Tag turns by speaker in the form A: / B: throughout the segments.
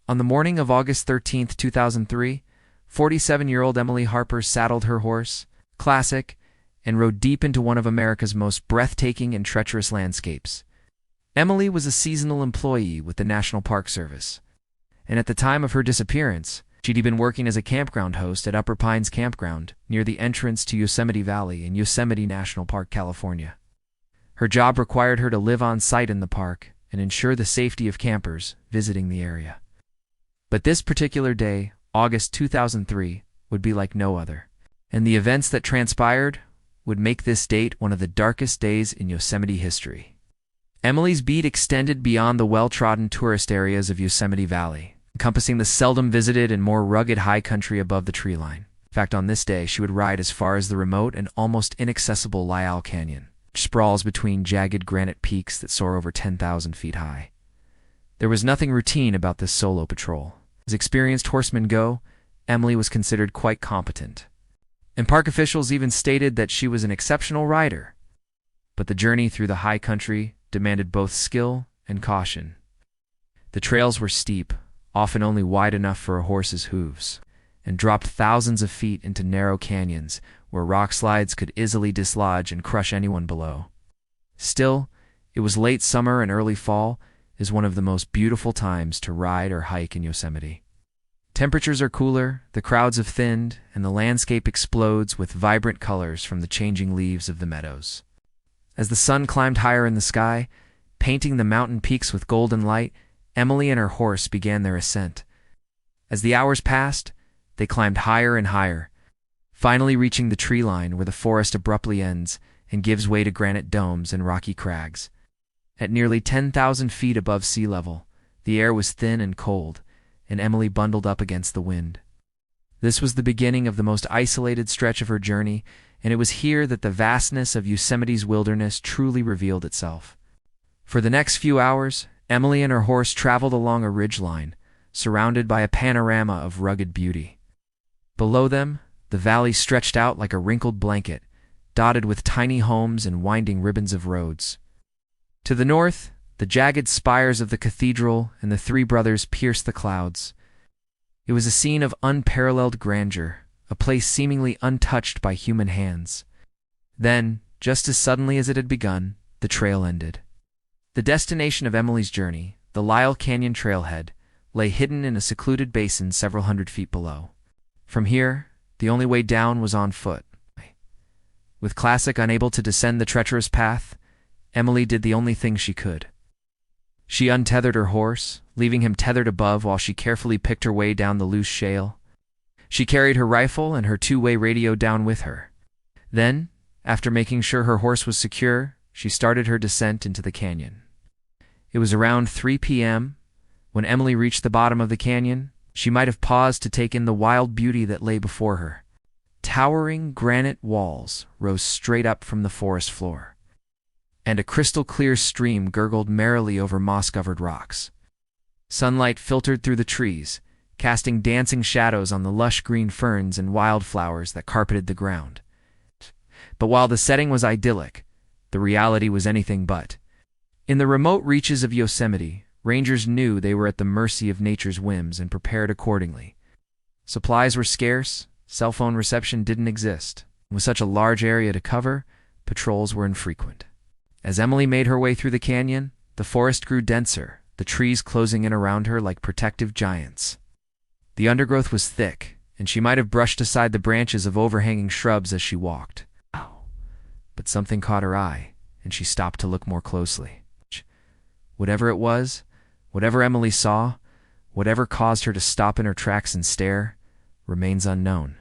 A: On the morning of August 13th, 2003, 47-year-old Emily Harper saddled her horse, Classic, and rode deep into one of America's most breathtaking and treacherous landscapes. Emily was a seasonal employee with the National Park Service, and at the time of her disappearance, she'd been working as a campground host at Upper Pines Campground near the entrance to Yosemite Valley in Yosemite National Park, California. Her job required her to live on site in the park and ensure the safety of campers visiting the area. But this particular day, August 2003, would be like no other, and the events that transpired would make this date one of the darkest days in Yosemite history. Emily's beat extended beyond the well-trodden tourist areas of Yosemite Valley, encompassing the seldom visited and more rugged high country above the tree line. In fact, on this day, she would ride as far as the remote and almost inaccessible Lyell Canyon, which sprawls between jagged granite peaks that soar over 10,000 feet high. There was nothing routine about this solo patrol. As experienced horsemen go, Emily was considered quite competent, and park officials even stated that she was an exceptional rider. But the journey through the high country demanded both skill and caution. The trails were steep, often only wide enough for a horse's hooves, and dropped thousands of feet into narrow canyons where rock slides could easily dislodge and crush anyone below. Still, it was late summer and early fall is one of the most beautiful times to ride or hike in Yosemite. Temperatures are cooler, the crowds have thinned, and the landscape explodes with vibrant colors from the changing leaves of the meadows. As the sun climbed higher in the sky, painting the mountain peaks with golden light, Emily and her horse began their ascent. As the hours passed, they climbed higher and higher, finally reaching the tree line where the forest abruptly ends and gives way to granite domes and rocky crags. At nearly 10,000 feet above sea level, the air was thin and cold, and Emily bundled up against the wind. This was the beginning of the most isolated stretch of her journey, and it was here that the vastness of Yosemite's wilderness truly revealed itself. For the next few hours, Emily and her horse traveled along a ridgeline, surrounded by a panorama of rugged beauty. Below them, the valley stretched out like a wrinkled blanket, dotted with tiny homes and winding ribbons of roads. To the north, the jagged spires of the cathedral and the Three Brothers pierced the clouds. It was a scene of unparalleled grandeur, a place seemingly untouched by human hands. Then, just as suddenly as it had begun, the trail ended. The destination of Emily's journey, the Lyell Canyon trailhead, lay hidden in a secluded basin several hundred feet below. From here, the only way down was on foot. With Classic unable to descend the treacherous path, Emily did the only thing she could. She untethered her horse, leaving him tethered above while she carefully picked her way down the loose shale. She carried her rifle and her two-way radio down with her. Then, after making sure her horse was secure, she started her descent into the canyon. It was around 3 p.m. When Emily reached the bottom of the canyon. She might have paused to take in the wild beauty that lay before her. Towering granite walls rose straight up from the forest floor, and a crystal-clear stream gurgled merrily over moss-covered rocks. Sunlight filtered through the trees, casting dancing shadows on the lush green ferns and wildflowers that carpeted the ground. But while the setting was idyllic, the reality was anything but. In the remote reaches of Yosemite, rangers knew they were at the mercy of nature's whims and prepared accordingly. Supplies were scarce, cell phone reception didn't exist. With such a large area to cover, patrols were infrequent. As Emily made her way through the canyon, the forest grew denser, the trees closing in around her like protective giants. The undergrowth was thick, and she might have brushed aside the branches of overhanging shrubs as she walked. But something caught her eye, and she stopped to look more closely. Whatever it was, whatever Emily saw, whatever caused her to stop in her tracks and stare, remains unknown.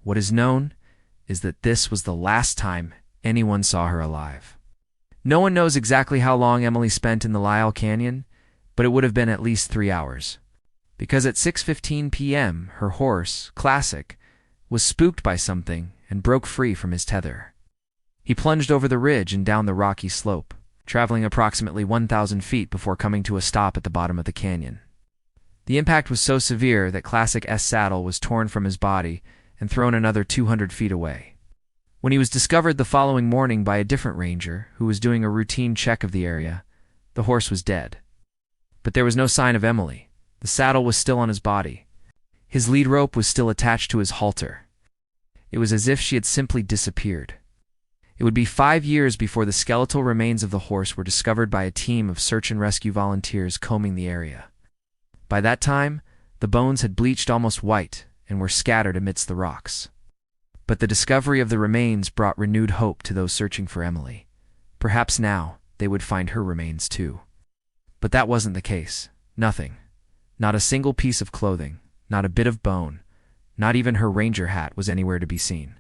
A: What is known is that this was the last time anyone saw her alive. No one knows exactly how long Emily spent in the Lyell Canyon, but it would have been at least 3 hours. Because at 6:15 p.m., her horse, Classic, was spooked by something and broke free from his tether. He plunged over the ridge and down the rocky slope, traveling approximately 1,000 feet before coming to a stop at the bottom of the canyon. The impact was so severe that Classic's saddle was torn from his body and thrown another 200 feet away. When he was discovered the following morning by a different ranger who was doing a routine check of the area, the horse was dead. But there was no sign of Emily, The saddle was still on his body. His lead rope was still attached to his halter. It was as if she had simply disappeared. It would be 5 years before the skeletal remains of the horse were discovered by a team of search and rescue volunteers combing the area. By that time, the bones had bleached almost white and were scattered amidst the rocks. But the discovery of the remains brought renewed hope to those searching for Emily. Perhaps now they would find her remains too. But that wasn't the case. Nothing. Not a single piece of clothing, not a bit of bone, not even her ranger hat was anywhere to be seen.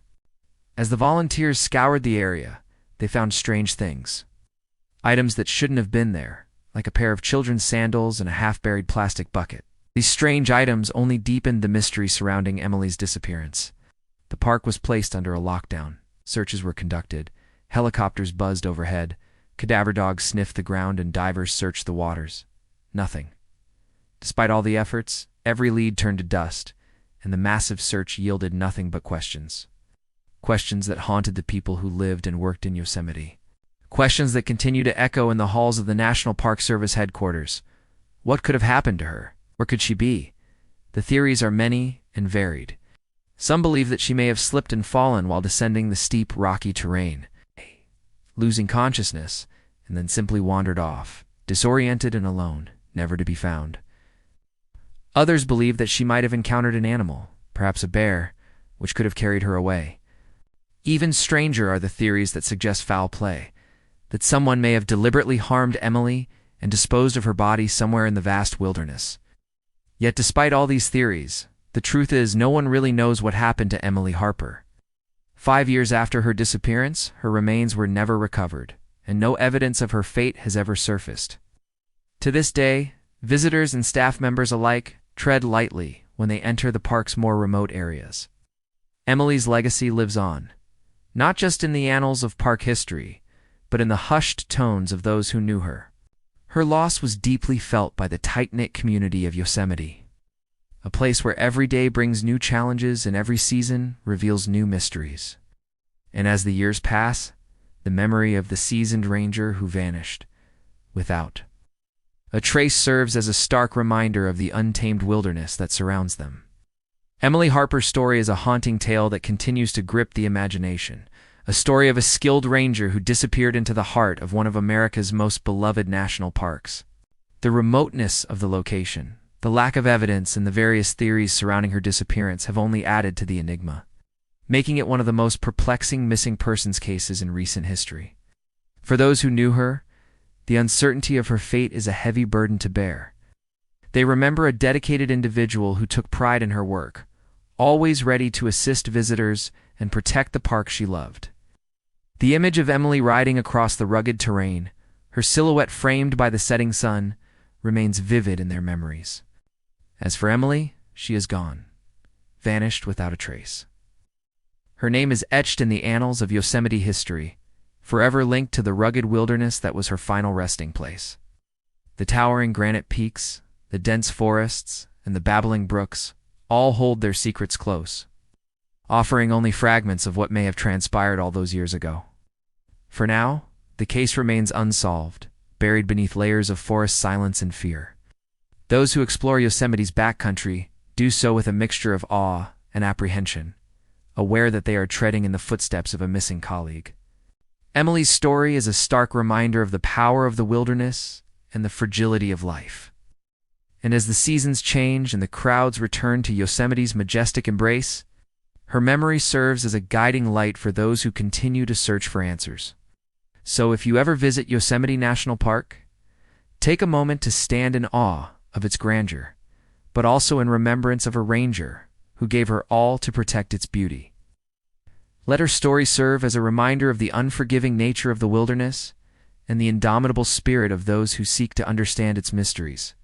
A: As the volunteers scoured the area, they found strange things. Items that shouldn't have been there, like a pair of children's sandals and a half-buried plastic bucket. These strange items only deepened the mystery surrounding Emily's disappearance. The park was placed under a lockdown. Searches were conducted. Helicopters buzzed overhead. Cadaver dogs sniffed the ground and divers searched the waters. Nothing. Despite all the efforts, every lead turned to dust, and the massive search yielded nothing but questions. Questions that haunted the people who lived and worked in Yosemite. Questions that continue to echo in the halls of the National Park Service headquarters. What could have happened to her? Where could she be? The theories are many and varied. Some believe that she may have slipped and fallen while descending the steep, rocky terrain, losing consciousness, and then simply wandered off, disoriented and alone, never to be found. Others believe that she might have encountered an animal, perhaps a bear, which could have carried her away. Even stranger are the theories that suggest foul play, that someone may have deliberately harmed Emily and disposed of her body somewhere in the vast wilderness. Yet despite all these theories, the truth is no one really knows what happened to Emily Harper. 5 years after her disappearance, her remains were never recovered, and no evidence of her fate has ever surfaced. To this day, visitors and staff members alike tread lightly when they enter the park's more remote areas. Emily's legacy lives on, not just in the annals of park history, but in the hushed tones of those who knew her. Her loss was deeply felt by the tight-knit community of Yosemite, a place where every day brings new challenges and every season reveals new mysteries. And as the years pass, the memory of the seasoned ranger who vanished without a trace serves as a stark reminder of the untamed wilderness that surrounds them. Emily Harper's story is a haunting tale that continues to grip the imagination, a story of a skilled ranger who disappeared into the heart of one of America's most beloved national parks. The remoteness of the location, the lack of evidence, and the various theories surrounding her disappearance have only added to the enigma, making it one of the most perplexing missing persons cases in recent history. For those who knew her, the uncertainty of her fate is a heavy burden to bear. They remember a dedicated individual who took pride in her work, always ready to assist visitors and protect the park she loved. The image of Emily riding across the rugged terrain, her silhouette framed by the setting sun, remains vivid in their memories. As for Emily, she is gone, vanished without a trace. Her name is etched in the annals of Yosemite history, forever linked to the rugged wilderness that was her final resting place. The towering granite peaks, the dense forests, and the babbling brooks all hold their secrets close, offering only fragments of what may have transpired all those years ago. For now, the case remains unsolved, buried beneath layers of forest silence and fear. Those who explore Yosemite's backcountry do so with a mixture of awe and apprehension, aware that they are treading in the footsteps of a missing colleague. Emily's story is a stark reminder of the power of the wilderness and the fragility of life. And as the seasons change and the crowds return to Yosemite's majestic embrace, her memory serves as a guiding light for those who continue to search for answers. So if you ever visit Yosemite National Park, take a moment to stand in awe of its grandeur, but also in remembrance of a ranger who gave her all to protect its beauty. Let her story serve as a reminder of the unforgiving nature of the wilderness and the indomitable spirit of those who seek to understand its mysteries.